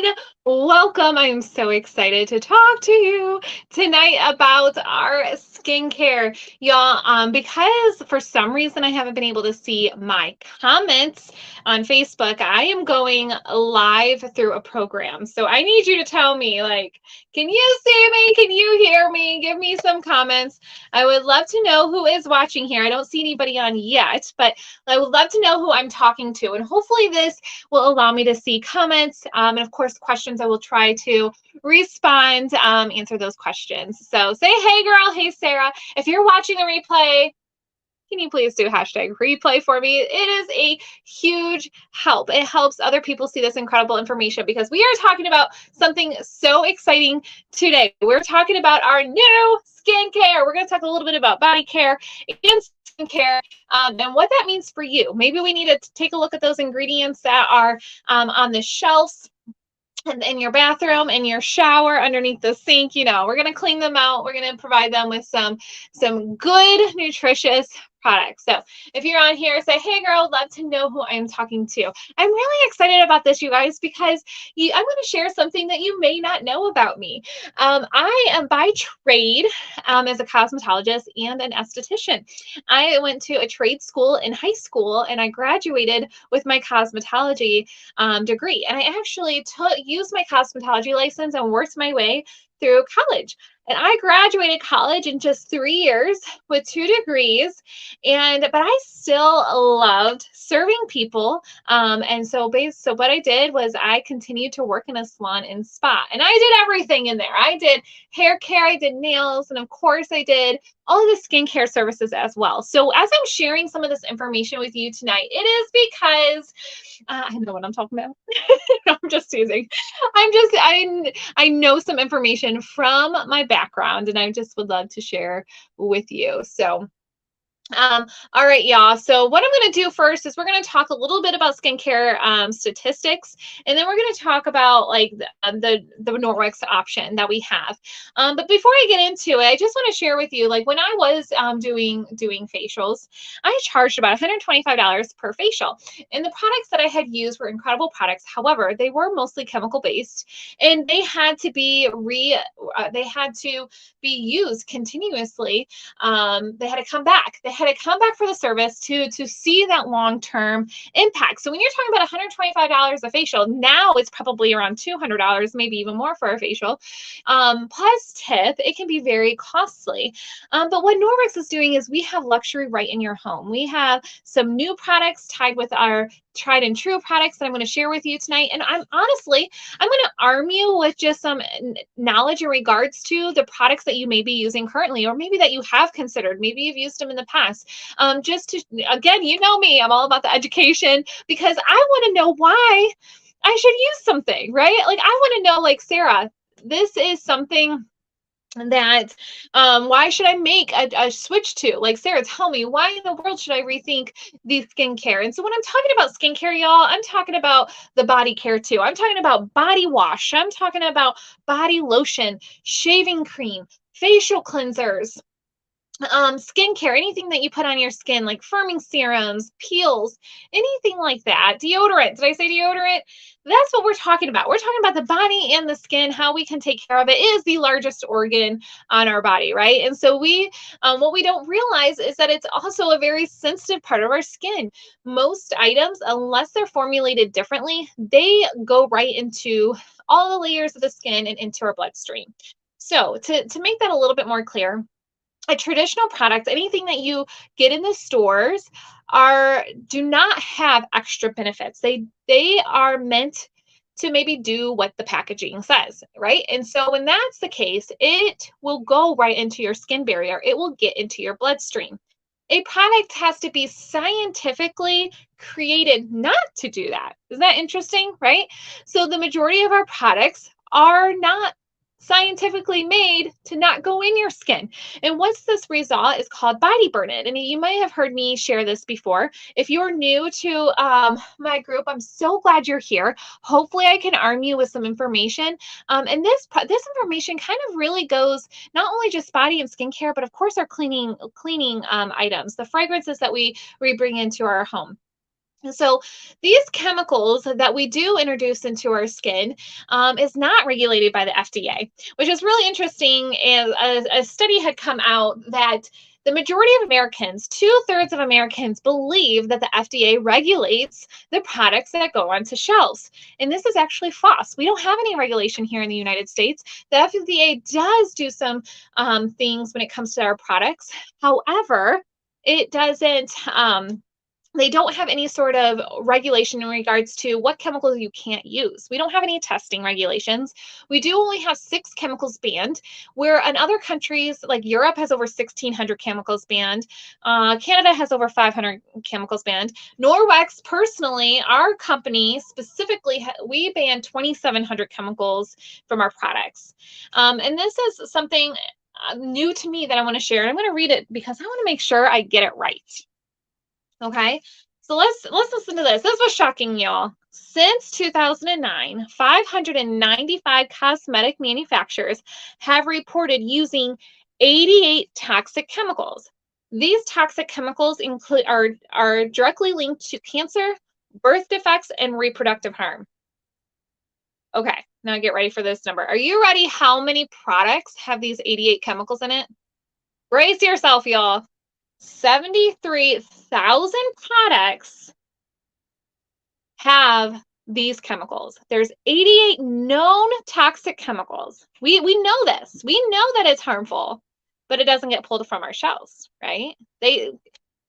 everyone. Welcome. I'm so excited to talk to you tonight about our skincare. Y'all, because for some reason I haven't been able to see my comments on Facebook, I am going live through a program. So I need you to tell me, like, can you see me? Can you hear me? Give me some comments. I would love to know who is watching here. I don't see anybody on yet, but I would love to know who I'm talking to. And hopefully this will allow me to see comments and of course questions. I will try to respond, answer those questions. So say hey girl, hey Sarah. If you're watching the replay, can you please do hashtag replay for me? It is a huge help. It helps other people see this incredible information because we are talking about something so exciting today. We're talking about our new skincare. We're going to talk a little bit about body care and skincare and what that means for you. Maybe we need to take a look at those ingredients that are on the shelves in your bathroom, in your shower, underneath the sink. We're going to clean them out. We're going to provide them with some good, nutritious products. So if you're on here, say, hey girl, love to know who I'm talking to. I'm really excited about this, you guys, because I'm going to share something that you may not know about me. I am by trade as a cosmetologist and an esthetician. I went to a trade school in high school and I graduated with my cosmetology degree. And I actually used my cosmetology license and worked my way through college. And I graduated college in just 3 years with 2 degrees. But I still loved serving people. So what I did was I continued to work in a salon and spa. And I did everything in there. I did hair care, I did nails, and of course I did all of the skincare services as well. So as I'm sharing some of this information with you tonight, it is because I know what I'm talking about. I'm just teasing. I know some information from my background and I just would love to share with you. So all right, y'all. So what I'm going to do first is we're going to talk a little bit about skincare statistics, and then we're going to talk about like the Norwex option that we have. But before I get into it, I just want to share with you, like when I was doing facials, I charged about $125 per facial, and the products that I had used were incredible products. However, they were mostly chemical based, and they had to be used continuously. They had to come back. They had to come back for the service to see that long-term impact. So when you're talking about $125 a facial, now it's probably around $200, maybe even more for a facial. Plus tip, it can be very costly. But what Norwex is doing is we have luxury right in your home. We have some new products tied with our tried and true products that I'm going to share with you tonight. And I'm going to arm you with just some knowledge in regards to the products that you may be using currently, or maybe that you have considered. Maybe you've used them in the past. Just to, again, you know me, I'm all about the education because I want to know why I should use something, right? Like I want to know, like, Sarah, this is something that why should I make a switch to? Like, Sarah, tell me, why in the world should I rethink the skincare? And so when I'm talking about skincare, y'all, I'm talking about the body care too. I'm talking about body wash. I'm talking about body lotion, shaving cream, facial cleansers, skincare, anything that you put on your skin, like firming serums, peels, anything like that. Deodorant. Did I say deodorant? That's what we're talking about. We're talking about the body and the skin, how we can take care of it. It is the largest organ on our body, right? And so what we don't realize is that it's also a very sensitive part of our skin. Most items, unless they're formulated differently, they go right into all the layers of the skin and into our bloodstream. So to make that a little bit more clear, a traditional product, anything that you get in the stores, do not have extra benefits. They are meant to maybe do what the packaging says, right? And so when that's the case, it will go right into your skin barrier. It will get into your bloodstream. A product has to be scientifically created not to do that. Isn't that interesting, right? So the majority of our products are not scientifically made to not go in your skin. And what's this result is called body burn. And you might have heard me share this before. If you're new to my group, I'm so glad you're here. Hopefully I can arm you with some information. And this information kind of really goes not only just body and skincare, but of course our cleaning items, the fragrances that we bring into our home. So these chemicals that we do introduce into our skin is not regulated by the FDA, which is really interesting. And a study had come out that the majority of Americans, 2/3 of Americans, believe that the FDA regulates the products that go onto shelves. And this is actually false. We don't have any regulation here in the United States. The FDA does do some things when it comes to our products. However, it doesn't. They don't have any sort of regulation in regards to what chemicals you can't use. We don't have any testing regulations. We do only have 6 chemicals banned, where in other countries like Europe has over 1,600 chemicals banned. Canada has over 500 chemicals banned. Norwex, personally, our company specifically, we ban 2,700 chemicals from our products. And this is something new to me that I want to share. And I'm going to read it because I want to make sure I get it right. Okay, so let's listen to this. This was shocking, y'all. Since 2009, 595 cosmetic manufacturers have reported using 88 toxic chemicals. These toxic chemicals include are directly linked to cancer, birth defects, and reproductive harm. Okay, now get ready for this number. Are you ready? How many products have these 88 chemicals in it? Brace yourself, y'all. 73,000 products have these chemicals. There's 88 known toxic chemicals. We know this. We know that it's harmful, but it doesn't get pulled from our shelves, right? The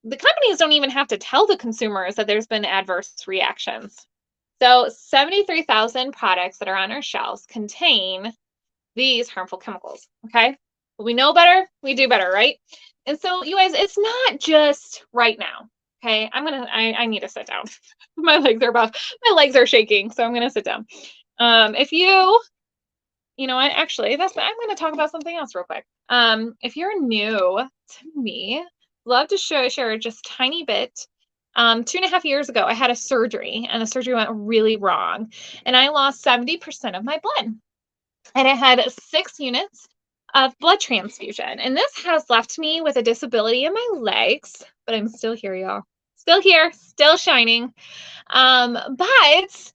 companies don't even have to tell the consumers that there's been adverse reactions. So 73,000 products that are on our shelves contain these harmful chemicals, okay? But we know better, we do better, right? And so you guys, it's not just right now. Okay. I need to sit down. My legs are shaking. So I'm going to sit down. If you know what, actually, I'm going to talk about something else real quick. If you're new to me, love to share just a tiny bit. 2.5 years ago, I had a surgery and the surgery went really wrong and I lost 70% of my blood and I had 6 units of blood transfusion. And this has left me with a disability in my legs, but I'm still here, y'all. Still here, still shining. But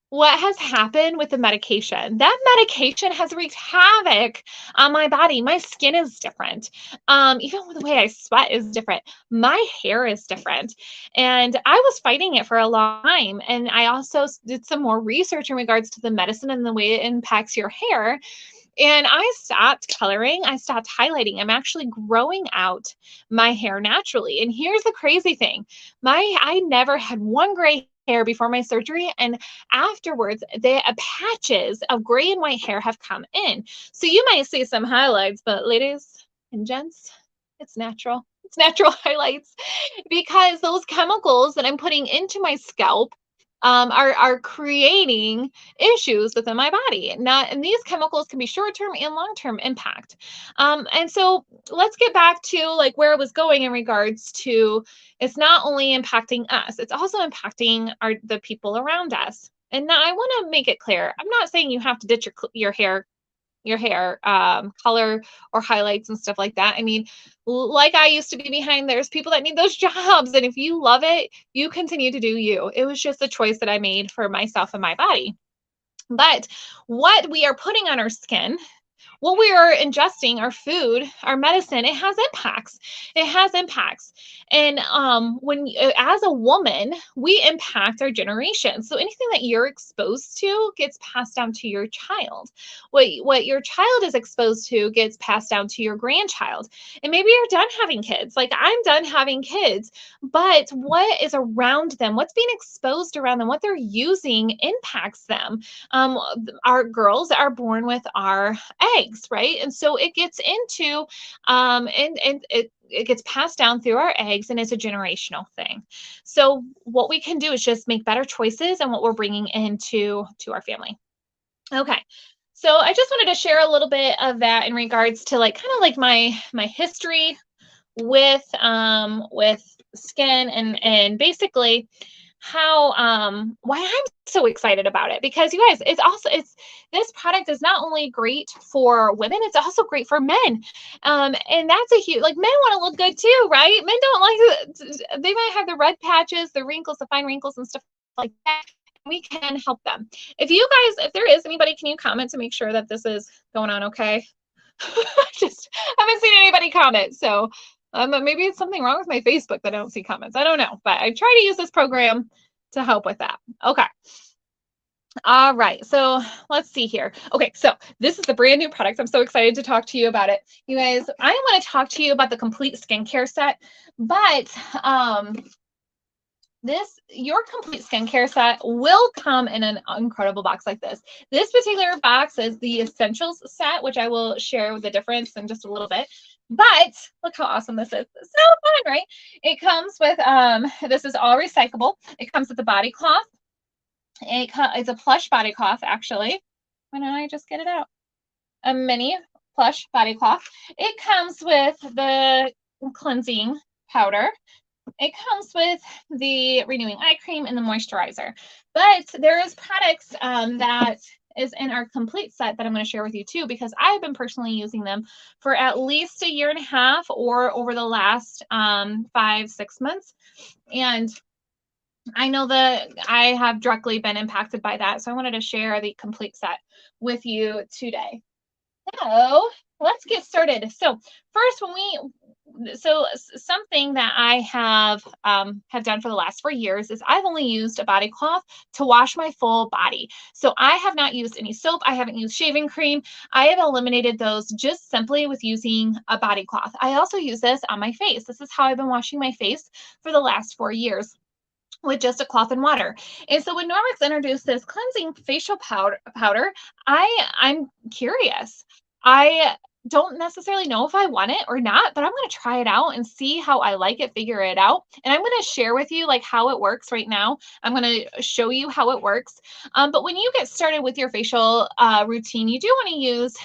what has happened with the medication? That medication has wreaked havoc on my body. My skin is different. Even the way I sweat is different. My hair is different. And I was fighting it for a long time. And I also did some more research in regards to the medicine and the way it impacts your hair. And I stopped coloring. I stopped highlighting. I'm actually growing out my hair naturally. And here's the crazy thing. I never had one gray hair before my surgery. And afterwards, the patches of gray and white hair have come in. So you might see some highlights, but ladies and gents, it's natural. It's natural highlights because those chemicals that I'm putting into my scalp are creating issues within my body. And these chemicals can be short-term and long-term impact. And so let's get back to like where I was going in regards to it's not only impacting us, it's also impacting the people around us. And now I want to make it clear. I'm not saying you have to ditch your hair color or highlights and stuff like that. I mean, like I used to be behind, there's people that need those jobs. And if you love it, you continue to do you. It was just a choice that I made for myself and my body. But what we are putting on our skin, what we are ingesting, our food, our medicine, it has impacts. It has impacts. And as a woman, we impact our generation. So anything that you're exposed to gets passed down to your child. What your child is exposed to gets passed down to your grandchild. And maybe you're done having kids. Like I'm done having kids, but what is around them, what's being exposed around them, what they're using impacts them. Our girls are born with our eggs, right? And so it gets into and it gets passed down through our eggs and it's a generational thing. So what we can do is just make better choices and what we're bringing into our family. Okay. So I just wanted to share a little bit of that in regards to like kind of like my history with skin and basically how why I'm so excited about it, because you guys, it's this product is not only great for women, it's also great for men. And that's a huge, like, men want to look good too, right? Men don't like, they might have the red patches, the wrinkles, the fine wrinkles and stuff like that. We can help them. If you guys, if there is anybody, can you comment to make sure that this is going on okay? I just haven't seen anybody comment. So maybe it's something wrong with my Facebook that I don't see comments. I don't know, but I try to use this program to help with that. Okay. All right. So let's see here. Okay. So this is the brand new product. I'm so excited to talk to you about it. You guys, I want to talk to you about the complete skincare set, but your complete skincare set will come in an incredible box like this. This particular box is the essentials set, which I will share the difference in just a little bit. But look how awesome this is. It's so fun, right? It comes with this is all recyclable. It comes with a body cloth. It's a plush body cloth, actually. Why don't I just get it out? A mini plush body cloth. It comes with the cleansing powder. It comes with the renewing eye cream and the moisturizer. But there is products that is in our complete set that I'm going to share with you too, because I've been personally using them for at least a year and a half or over the last 5-6 months. And I know that I have directly been impacted by that. So I wanted to share the complete set with you today. So let's get started. So first, something that I have done for the last 4 years is I've only used a body cloth to wash my full body. So I have not used any soap. I haven't used shaving cream. I have eliminated those just simply with using a body cloth. I also use this on my face. This is how I've been washing my face for the last 4 years, with just a cloth and water. And so when Norwex introduced this cleansing facial powder, I'm curious. I don't necessarily know if I want it or not, but I'm going to try it out and see how I like it, figure it out. And I'm going to share with you like how it works right now. I'm going to show you how it works. But when you get started with your facial routine, you do want to use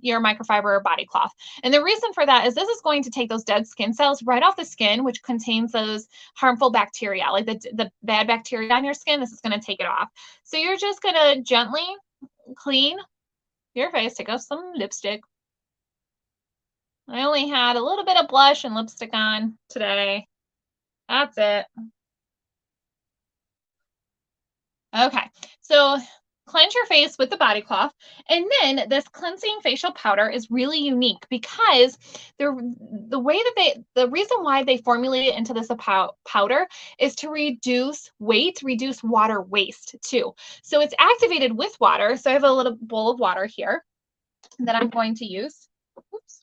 your microfiber body cloth. And the reason for that is this is going to take those dead skin cells right off the skin, which contains those harmful bacteria, like the bad bacteria on your skin. This is going to take it off. So you're just going to gently clean your face, take off some lipstick. I only had a little bit of blush and lipstick on today. That's it. Okay, so cleanse your face with the body cloth. And then this cleansing facial powder is really unique because the reason why they formulate it into this powder is to reduce weight, reduce water waste too. So it's activated with water. So I have a little bowl of water here that I'm going to use. Oops.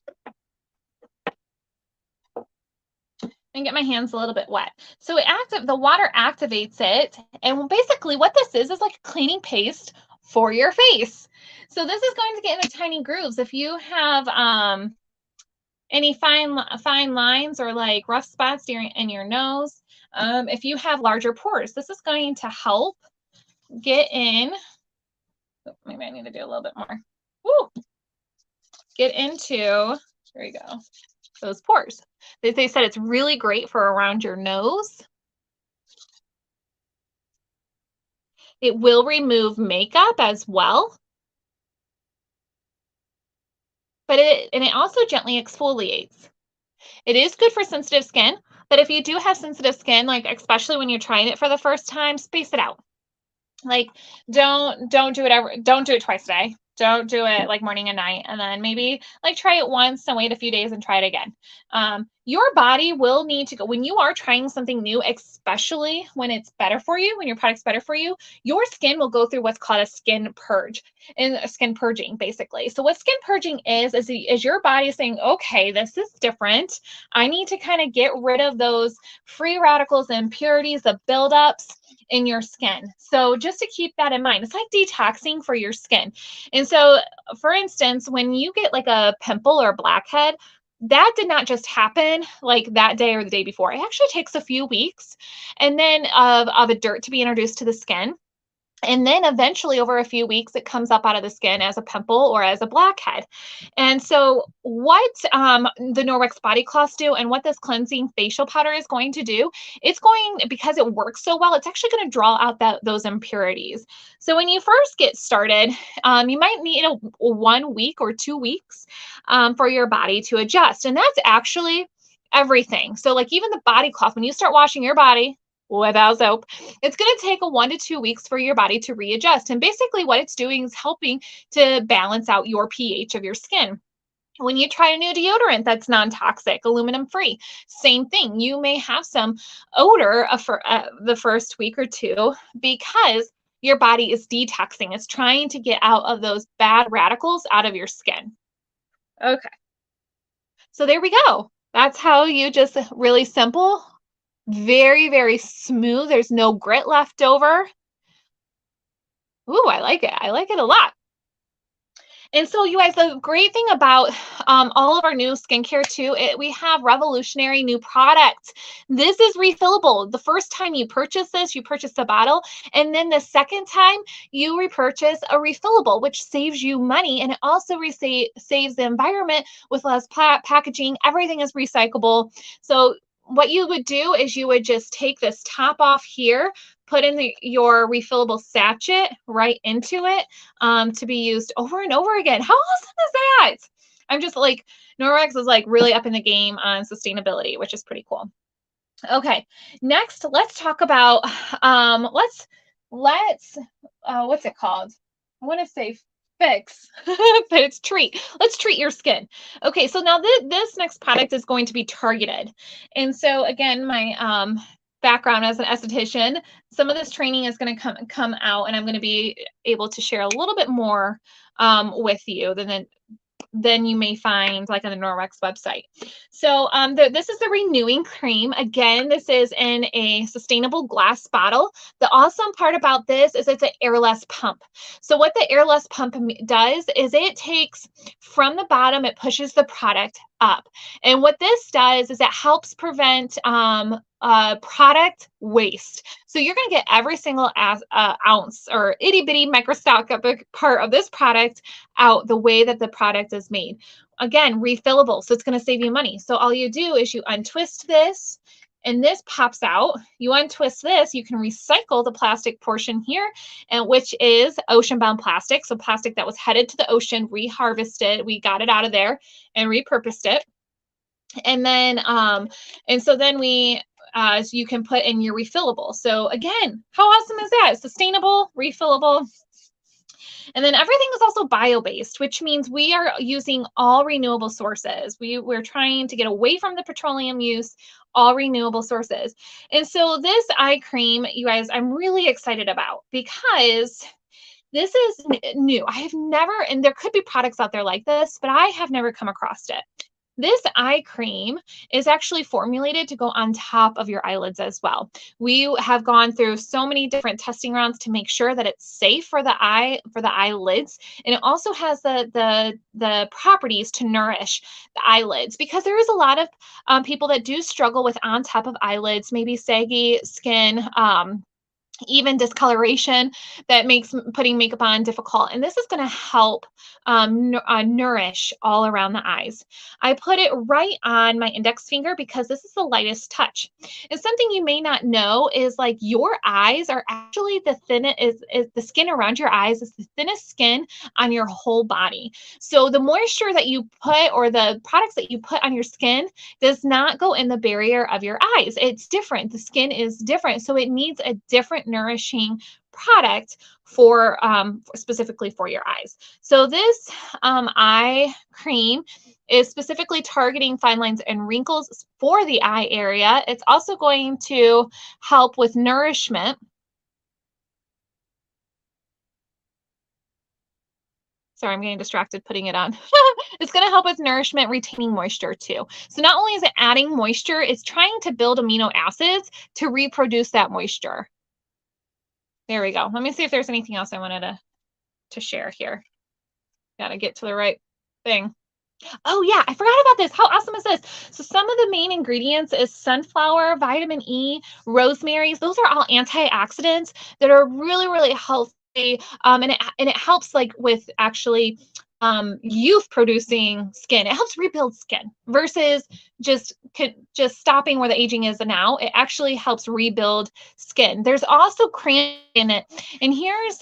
And get my hands a little bit wet. So the water activates it. And basically what this is like a cleaning paste for your face. So this is going to get in the tiny grooves. If you have any fine lines or like rough spots in your nose, if you have larger pores, this is going to help get in. Oh, maybe I need to do a little bit more. Woo! Get into, there you go, those pores. They said it's really great for around your nose. It will remove makeup as well. But it also gently exfoliates. It is good for sensitive skin, but if you do have sensitive skin, like especially when you're trying it for the first time, space it out. Like don't do it twice a day. Don't do it like morning and night, and then maybe like try it once and wait a few days and try it again. Your body will need to go when you are trying something new, especially when it's better for you, when your product's better for you, your skin will go through what's called a skin purge and a skin purging, basically. So what skin purging is your body saying, okay, this is different. I need to kind of get rid of those free radicals and impurities, the buildups in your skin. So just to keep that in mind, it's like detoxing for your skin. And so, for instance, when you get like a pimple or blackhead, that did not just happen like that day or the day before. It actually takes a few weeks and then of a dirt to be introduced to the skin. And then eventually, over a few weeks, it comes up out of the skin as a pimple or as a blackhead. And so, what the Norwex body cloths do, and what this cleansing facial powder is going to do, it's going, because it works so well, it's actually going to draw out those impurities. So, when you first get started, you might need a 1 week or 2 weeks for your body to adjust. And that's actually everything. So, like even the body cloth, when you start washing your body without soap, it's going to take a 1 to 2 weeks for your body to readjust. And basically, what it's doing is helping to balance out your pH of your skin. When you try a new deodorant that's non-toxic, aluminum free, same thing. You may have some odor for the first week or two because your body is detoxing. It's trying to get out of those bad radicals out of your skin. Okay. So there we go. That's how you just really simple, very, very smooth. There's no grit left over. Ooh, I like it. I like it a lot. And so, you guys, the great thing about all of our new skincare too, we have revolutionary new products. This is refillable. The first time you purchase this, you purchase a bottle, and then the second time you repurchase a refillable, which saves you money, and it also saves the environment with less packaging. Everything is recyclable. So what you would do is you would just take this top off here, put in your refillable sachet right into it to be used over and over again. How awesome is that? I'm just like, Norwex is like really up in the game on sustainability, which is pretty cool. Okay, next let's talk about let's what's it called? I want to say fix, but it's treat. Let's treat your skin. Okay, so now this next product is going to be targeted. And so again, my background as an esthetician, some of this training is going to come out, and I'm going to be able to share a little bit more with you than you may find like on the Norwex website. So this is the renewing cream. Again, this is in a sustainable glass bottle. The awesome part about this is it's an airless pump. So what the airless pump does is it takes from the bottom, it pushes the product up. And what this does is it helps prevent product waste. So you're going to get every single ounce or itty bitty microscopic part of this product out the way that the product is made. Again, refillable, so it's going to save you money. So all you do is you untwist this, and this pops out. You untwist this, you can recycle the plastic portion here, and which is ocean-bound plastic. So plastic that was headed to the ocean, reharvested, we got it out of there and repurposed it. And then, and so then so you can put in your refillable. So again, how awesome is that? Sustainable, refillable. And then everything is also bio-based, which means we are using all renewable sources. We're trying to get away from the petroleum use, all renewable sources. And so this eye cream, you guys, I'm really excited about because this is new. I have never, and there could be products out there like this, but I have never come across it. This eye cream is actually formulated to go on top of your eyelids as well. We have gone through so many different testing rounds to make sure that it's safe for the eyelids, and it also has the properties to nourish the eyelids, because there is a lot of people that do struggle with on top of eyelids, maybe saggy skin, even discoloration that makes putting makeup on difficult. And this is going to help nourish all around the eyes. I put it right on my index finger because this is the lightest touch. And something you may not know is like your eyes are actually the thinnest, is the skin around your eyes is the thinnest skin on your whole body. So the moisture that you put or the products that you put on your skin does not go in the barrier of your eyes. It's different. The skin is different. So it needs a different nourishing product for specifically for your eyes. So this eye cream is specifically targeting fine lines and wrinkles for the eye area. It's also going to help with nourishment. Sorry, I'm getting distracted putting it on. It's going to help with nourishment, retaining moisture too. So not only is it adding moisture, it's trying to build amino acids to reproduce that moisture. There we go. Let me see if there's anything else I wanted to share here. Got to get to the right thing. Oh yeah, I forgot about this. How awesome is this? So some of the main ingredients is sunflower, vitamin E, rosemary. Those are all antioxidants that are really, really healthy. And it helps like with actually youth producing skin. It helps rebuild skin versus just stopping where the aging is now. It actually helps rebuild skin. There's also cranberry in it. And here's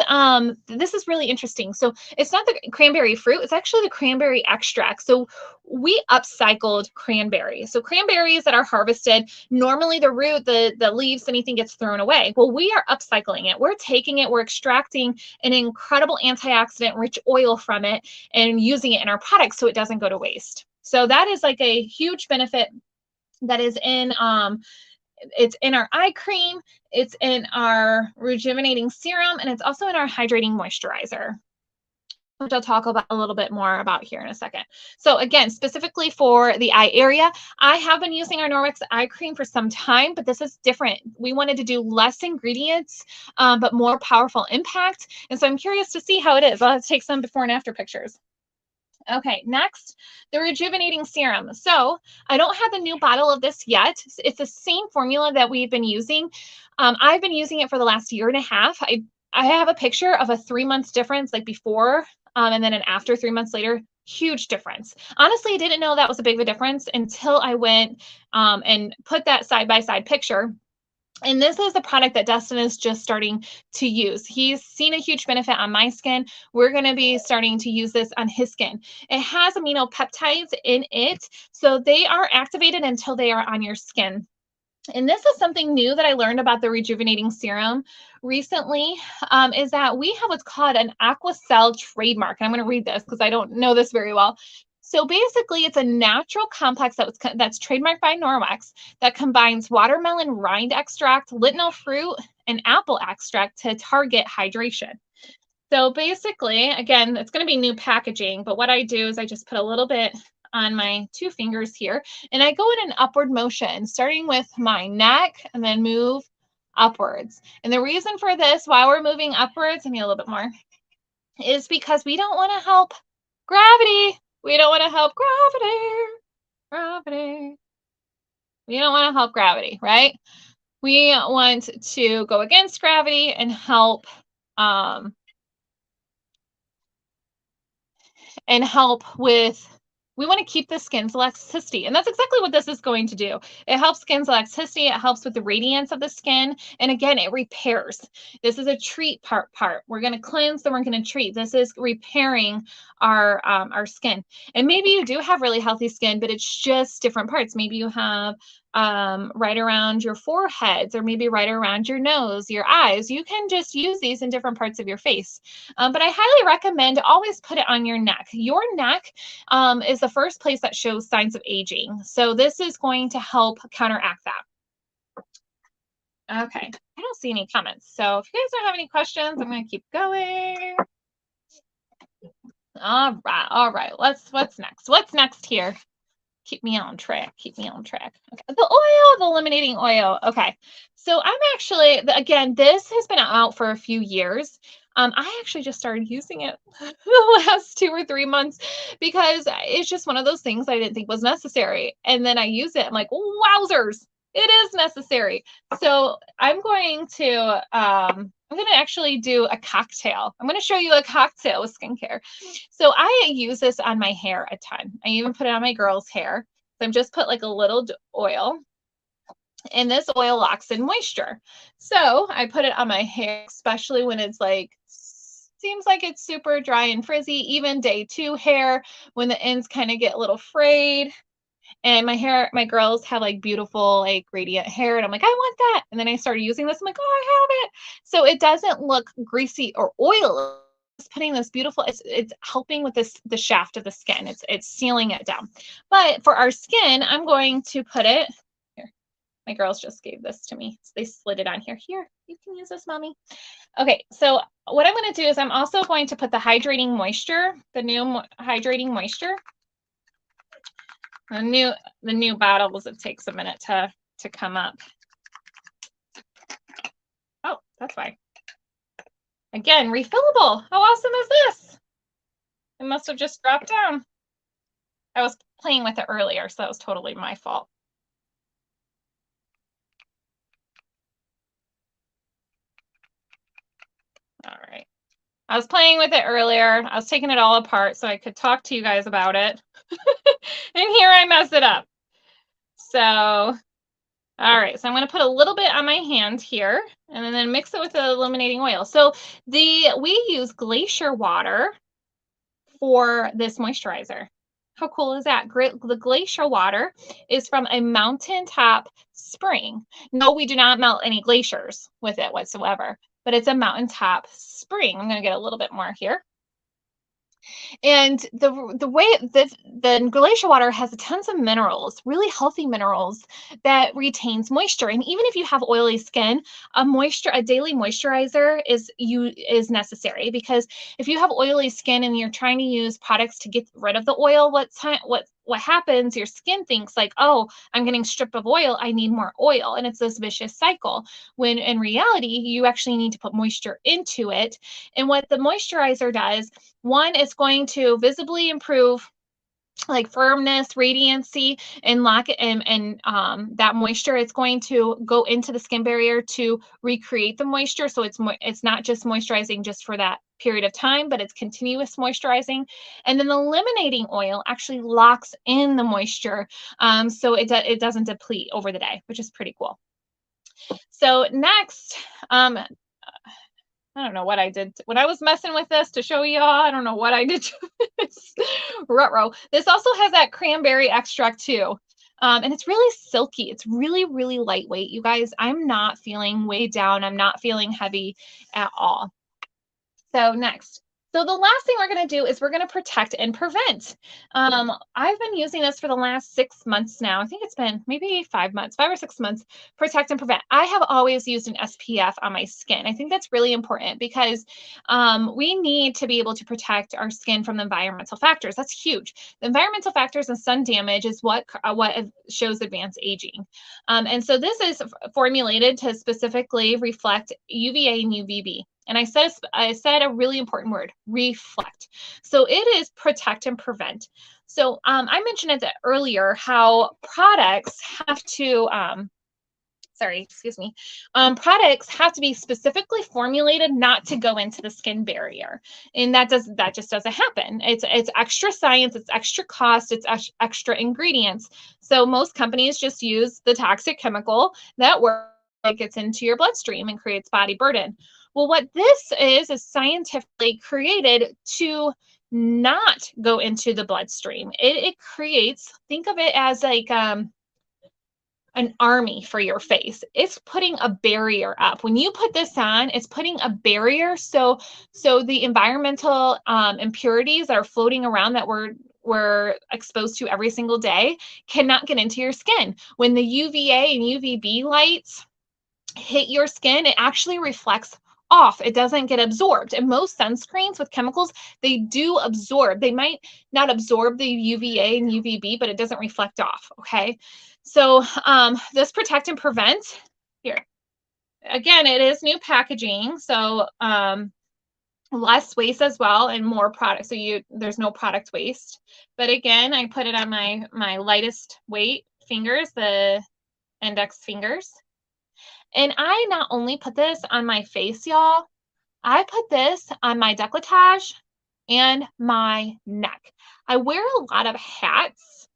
this is really interesting. So it's not the cranberry fruit, it's actually the cranberry extract. So we upcycled cranberry. So cranberries that are harvested, normally the root, the leaves, anything gets thrown away. Well, we are upcycling it. We're taking it, we're extracting an incredible antioxidant rich oil from it and using it in our products so it doesn't go to waste. So that is like a huge benefit that is in it's in our eye cream, it's in our rejuvenating serum, and it's also in our hydrating moisturizer, which I'll talk about a little bit more about here in a second. So again, specifically for the eye area, I have been using our Norwex eye cream for some time, but this is different. We wanted to do less ingredients, but more powerful impact. And so I'm curious to see how it is. Let's take some before and after pictures. Okay, next, the rejuvenating serum. So I don't have the new bottle of this yet. It's the same formula that we've been using. I've been using it for the last year and a half. I have a picture of a 3 months difference, like before, and then an after 3 months later. Huge difference. Honestly, I didn't know that was a big of a difference until I went and put that side by side picture. And this is the product that Dustin is just starting to use. He's seen a huge benefit on my skin. We're going to be starting to use this on his skin. It has amino peptides in it, so they are activated until they are on your skin. And this is something new that I learned about the rejuvenating serum recently, is that we have what's called an Aquacell trademark. And I'm going to read this because I don't know this very well. So basically, it's a natural complex that's trademarked by Norwex that combines watermelon rind extract, lintenol fruit, and apple extract to target hydration. So basically, again, it's going to be new packaging, but what I do is I just put a little bit on my 2 fingers here, and I go in an upward motion, starting with my neck and then move upwards. And the reason for this, while we're moving upwards, I need a little bit more, is because we don't want to help gravity. We don't want to help gravity. We don't want to help gravity, right? We want to go against gravity and help with, we want to keep the skin's elasticity. And that's exactly what this is going to do. It helps skin's elasticity. It helps with the radiance of the skin. And again, it repairs. This is a treat part. We're going to cleanse, then we're going to treat. This is repairing our skin. And maybe you do have really healthy skin, but it's just different parts. Maybe you have right around your foreheads, or maybe right around your nose, your eyes. You can just use these in different parts of your face. But I highly recommend always put it on your neck. Your neck is the first place that shows signs of aging. So this is going to help counteract that. Okay, I don't see any comments. So if you guys don't have any questions, I'm going to keep going. All right. What's next? What's next here? Keep me on track. Okay. The oil, the eliminating oil. Okay. So I'm actually, again, this has been out for a few years. I actually just started using it the last 2 or 3 months because it's just one of those things I didn't think was necessary. And then I use it. I'm like, wowzers, it is necessary. So I'm going to actually do a cocktail. I'm going to show you a cocktail with skincare. So I use this on my hair a ton. I even put it on my girl's hair. So I'm just put like a little oil, and this oil locks in moisture. So I put it on my hair, especially when it's like, seems like it's super dry and frizzy, even day 2 hair, when the ends kind of get a little frayed. And my girls have like beautiful, like radiant hair. And I'm like, I want that. And then I started using this. I'm like, oh, I have it. So it doesn't look greasy or oily. It's putting this beautiful, it's helping with the shaft of the skin. It's sealing it down. But for our skin, I'm going to put it here. My girls just gave this to me. So they slid it on here. Here, you can use this, mommy. Okay, so what I'm going to do is I'm also going to put the hydrating moisture, the new hydrating moisture. The new bottles, it takes a minute to come up. Oh, that's why. Again, refillable. How awesome is this? It must have just dropped down. I was playing with it earlier, so that was totally my fault. All right. I was playing with it earlier. I was taking it all apart so I could talk to you guys about it. And here I messed it up. So, all right. So I'm going to put a little bit on my hand here and then mix it with the illuminating oil. So we use glacier water for this moisturizer. How cool is that? The glacier water is from a mountaintop spring. No, we do not melt any glaciers with it whatsoever, but it's a mountaintop spring. I'm going to get a little bit more here. And the way the glacier water has tons of minerals, really healthy minerals that retains moisture. And even if you have oily skin, a daily moisturizer is necessary, because if you have oily skin and you're trying to use products to get rid of the oil, what happens, your skin thinks like, oh, I'm getting stripped of oil, I need more oil. And it's this vicious cycle, when in reality, you actually need to put moisture into it. And what the moisturizer does, one, it's going to visibly improve like firmness, radiancy, and lock it and that moisture. It's going to go into the skin barrier to recreate the moisture. So it's not just moisturizing just for that period of time, but it's continuous moisturizing. And then the eliminating oil actually locks in the moisture, so it doesn't deplete over the day, which is pretty cool. So next, I don't know what I did when I was messing with this to show y'all. I don't know what I did to this. Ruh-roh. This also has that cranberry extract too. And it's really silky. It's really, really lightweight. You guys, I'm not feeling weighed down. I'm not feeling heavy at all. So next. So the last thing we're going to do is we're going to protect and prevent. I've been using this for the last 6 months now. I think it's been maybe 5 months, 5 or 6 months, protect and prevent. I have always used an SPF on my skin. I think that's really important because we need to be able to protect our skin from the environmental factors. That's huge. The environmental factors and sun damage is what shows advanced aging. And so this is formulated to specifically reflect UVA and UVB. And I said a really important word, reflect. So it is protect and prevent. So I mentioned it earlier how products have to, products have to be specifically formulated not to go into the skin barrier. And that just doesn't happen. It's extra science, it's extra cost, it's extra ingredients. So most companies just use the toxic chemical that gets into your bloodstream and creates body burden. Well, what this is scientifically created to not go into the bloodstream. It creates, think of it as like an army for your face. It's putting a barrier up. When you put this on, it's putting a barrier so the environmental impurities that are floating around that we're exposed to every single day cannot get into your skin. When the UVA and UVB lights hit your skin, it actually reflects off. It doesn't get absorbed. And most sunscreens with chemicals, they do absorb. They might not absorb the UVA and UVB, but it doesn't reflect off. Okay. So this protect and prevent here. Again, it is new packaging. So less waste as well and more product. So there's no product waste. But again, I put it on my lightest weight fingers, the index fingers. And I not only put this on my face, y'all, I put this on my décolletage and my neck. I wear a lot of hats,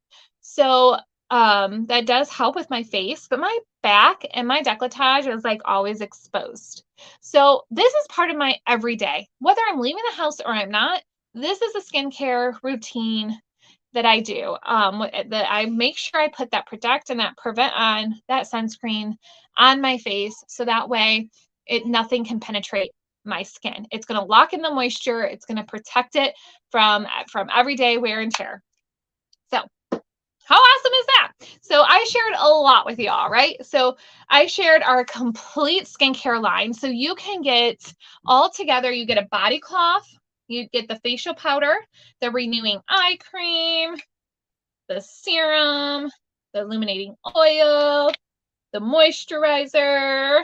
so that does help with my face, but my back and my décolletage is like always exposed. So this is part of my everyday. Whether I'm leaving the house or I'm not, this is a skincare routine that I do. That I make sure I put that protect and that prevent on, that sunscreen on my face, so that way nothing can penetrate my skin. It's going to lock in the moisture. It's going to protect it from everyday wear and tear. So how awesome is that? So I shared a lot with y'all, right? So I shared our complete skincare line. So you can get all together, you get a body cloth, you get the facial powder, the renewing eye cream, the serum, the illuminating oil, the moisturizer,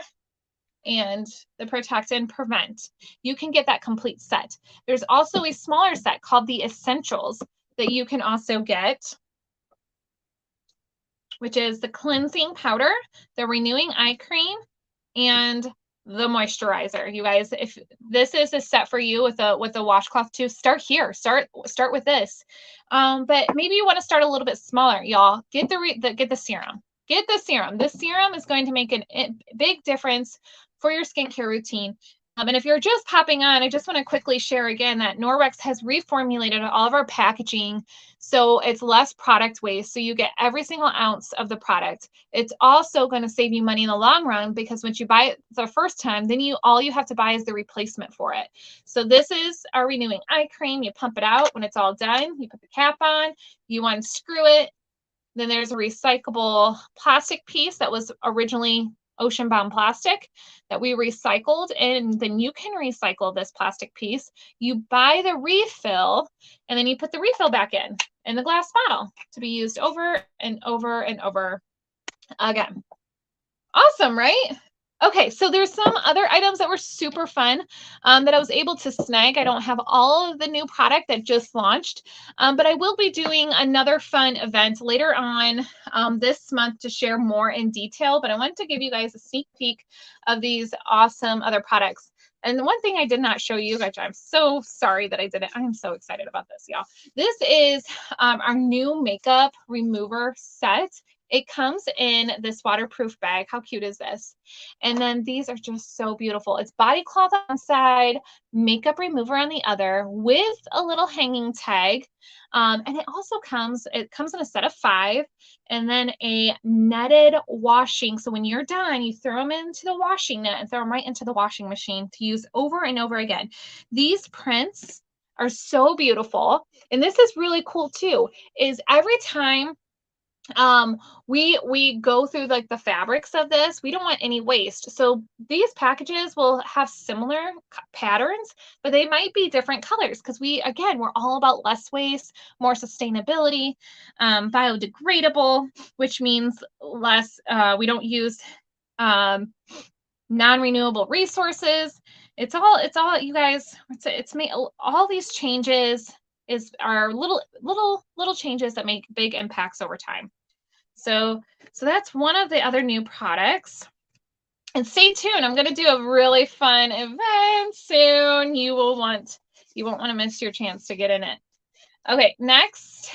and the protect and prevent. You can get that complete set. There's also a smaller set called the essentials. that you can also get, which is the cleansing powder, the renewing eye cream, and the moisturizer. You guys, if this is a set for you with a washcloth too, start here. Start with this. But maybe you want to start a little bit smaller, y'all. Get the serum. Get the serum. This serum is going to make a big difference for your skincare routine. And if you're just popping on, I just want to quickly share again that Norwex has reformulated all of our packaging so it's less product waste. So you get every single ounce of the product. It's also going to save you money in the long run because once you buy it the first time, then all you have to buy is the replacement for it. So this is our renewing eye cream. You pump it out. When it's all done, you put the cap on, you unscrew it. Then there's a recyclable plastic piece that was originally ocean-bound plastic that we recycled, and then you can recycle this plastic piece. You buy the refill, and then you put the refill back in the glass bottle to be used over and over and over again. Awesome, right? Okay, so there's some other items that were super fun that I was able to snag. I don't have all of the new product that just launched, but I will be doing another fun event later on this month to share more in detail. But I wanted to give you guys a sneak peek of these awesome other products. And the one thing I did not show you, which I'm so sorry that I didn't, I am so excited about this, y'all. This is our new makeup remover set. It comes in this waterproof bag. How cute is this? And then these are just so beautiful. It's body cloth on one side, makeup remover on the other with a little hanging tag. And it also comes in a set of 5 and then a netted washing. So when you're done, you throw them into the washing net and throw them right into the washing machine to use over and over again. These prints are so beautiful. And this is really cool too, is every time we go through like the fabrics of this, we don't want any waste. So these packages will have similar patterns, but they might be different colors because we're all about less waste, more sustainability, biodegradable, which means less, we don't use non-renewable resources. It's all you guys, it's made all these changes are little changes that make big impacts over time. So that's one of the other new products. And stay tuned. I'm going to do a really fun event soon. You won't want to miss your chance to get in it. Okay, next,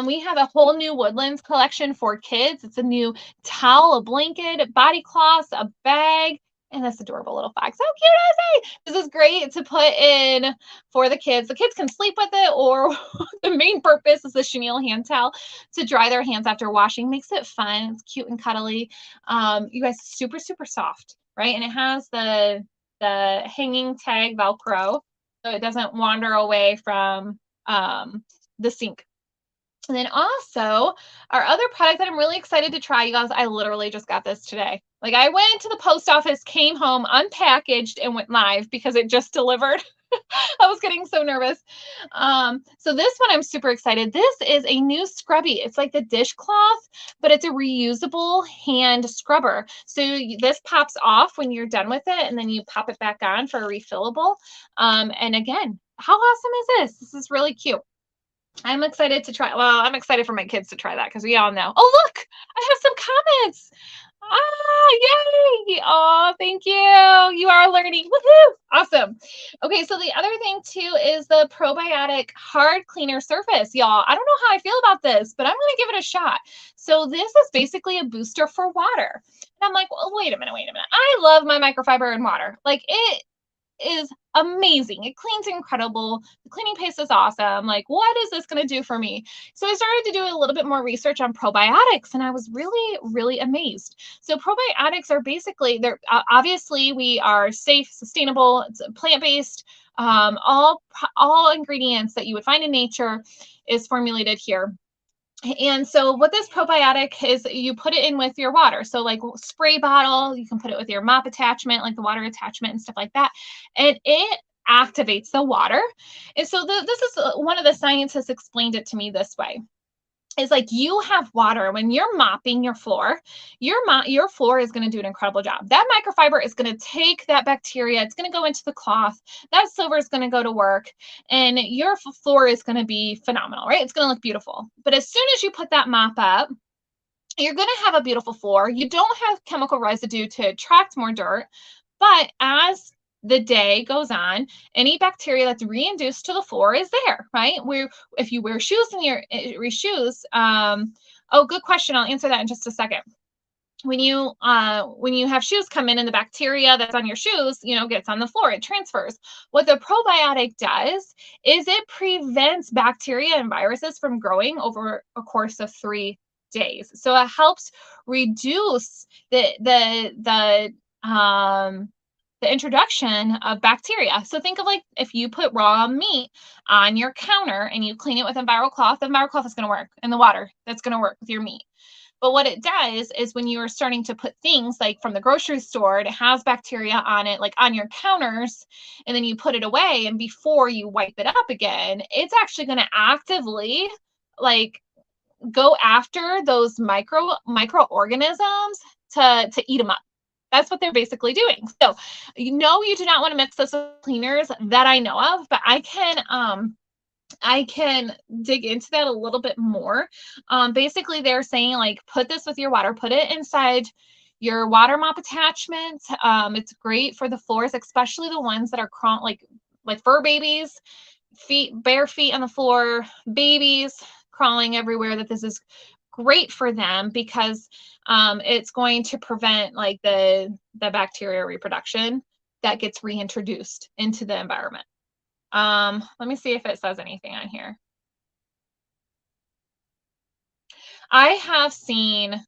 we have a whole new Woodlands collection for kids. It's a new towel, a blanket, body cloths, a bag, and this adorable little fox. How cute is he? This is great to put in for the kids. The kids can sleep with it, or the main purpose is the chenille hand towel to dry their hands after washing. Makes it fun. It's cute and cuddly. You guys, super, super soft, right? And it has the hanging tag Velcro, so it doesn't wander away from the sink. And then also our other product that I'm really excited to try, you guys, I literally just got this today. Like I went to the post office, came home, unpackaged, and went live because it just delivered. I was getting so nervous. So this one, I'm super excited. This is a new scrubby. It's like the dishcloth, but it's a reusable hand scrubber. So this pops off when you're done with it, and then you pop it back on for a refillable. And again, how awesome is this? This is really cute. I'm excited to try. Well, I'm excited for my kids to try that because we all know. Oh, look, I have some comments. Yay. Oh, thank you. You are learning. Woohoo. Awesome. Okay, so the other thing too is the probiotic hard cleaner surface. Y'all, I don't know how I feel about this, but I'm going to give it a shot. So this is basically a booster for water. And I'm like, well, wait a minute. I love my microfiber in water. Like it is amazing. It cleans incredible. The cleaning paste is awesome. Like, what is this going to do for me? So I started to do a little bit more research on probiotics, and I was really, really amazed. So probiotics are basically, they're obviously we are safe, sustainable, it's plant-based. All ingredients that you would find in nature is formulated here. And so what this probiotic is, you put it in with your water. So like spray bottle, you can put it with your mop attachment, like the water attachment and stuff like that. And it activates the water. And so this is one of the scientists explained it to me this way. is like you have water when you're mopping your floor. Your floor is going to do an incredible job. That microfiber is going to take that bacteria, it's going to go into the cloth, that silver is going to go to work, and your floor is going to be phenomenal, right? It's going to look beautiful. But as soon as you put that mop up, you're going to have a beautiful floor. You don't have chemical residue to attract more dirt. But as the day goes on, any bacteria that's reintroduced to the floor is there, right? Where if you wear shoes in your shoes, oh, good question. I'll answer that in just a second. When you have shoes come in and the bacteria that's on your shoes, gets on the floor, it transfers. What the probiotic does is it prevents bacteria and viruses from growing over a course of 3 days. So it helps reduce the introduction of bacteria. So think of like if you put raw meat on your counter and you clean it with a viral cloth, the viral cloth is going to work, and the water that's going to work with your meat. But what it does is when you are starting to put things like from the grocery store, it has bacteria on it, like on your counters, and then you put it away, and before you wipe it up again, it's actually going to actively like go after those microorganisms to eat them up. That's what they're basically doing. So, you do not want to mix this with cleaners that I know of, but I can dig into that a little bit more. Basically, they're saying like put this with your water, put it inside your water mop attachment. It's great for the floors, especially the ones that are like fur babies, bare feet on the floor, babies crawling everywhere. That this is great for them because it's going to prevent like the bacteria reproduction that gets reintroduced into the environment. Let me see if it says anything on here. I have seen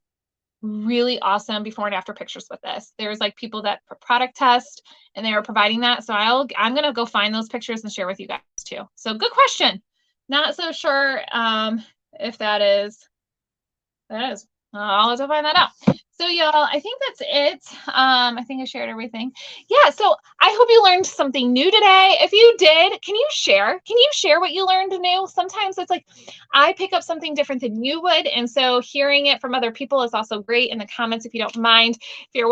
really awesome before and after pictures with this. There's like people that product test and they are providing that. So I'm going to go find those pictures and share with you guys too. So good question. Not so sure if that is. I'll have to find that out. So y'all, I think that's it. I think I shared everything. Yeah, so I hope you learned something new today. If you did, can you share? Can you share what you learned new? Sometimes it's like I pick up something different than you would. And so hearing it from other people is also great in the comments if you don't mind. If you're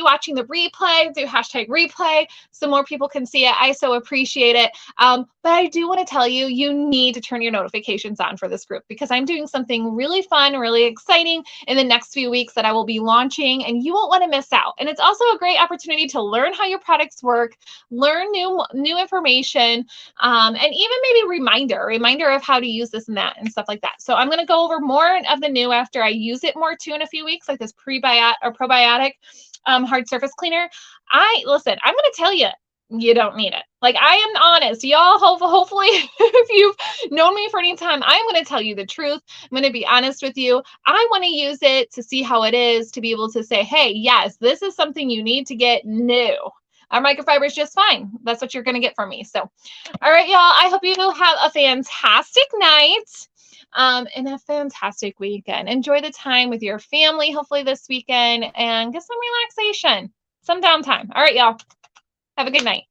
watching the replay, do #replay so more people can see it. I so appreciate it. But I do want to tell you, you need to turn your notifications on for this group because I'm doing something really fun, really exciting in the next few weeks that I will be launching, and you won't want to miss out. And it's also a great opportunity to learn how your products work, learn new information, and even maybe reminder of how to use this and that and stuff like that. So I'm going to go over more of the new after I use it more too in a few weeks, like this probiotic hard surface cleaner. I'm going to tell you, you don't need it. Like, I am honest, y'all. Hopefully, if you've known me for any time, I'm going to tell you the truth. I'm going to be honest with you. I want to use it to see how it is, to be able to say, hey, yes, this is something you need to get new. Our microfiber is just fine. That's what you're going to get from me. So, all right, y'all, I hope you have a fantastic night. And a fantastic weekend. Enjoy the time with your family, hopefully this weekend, and get some relaxation, some downtime. All right, y'all. Have a good night.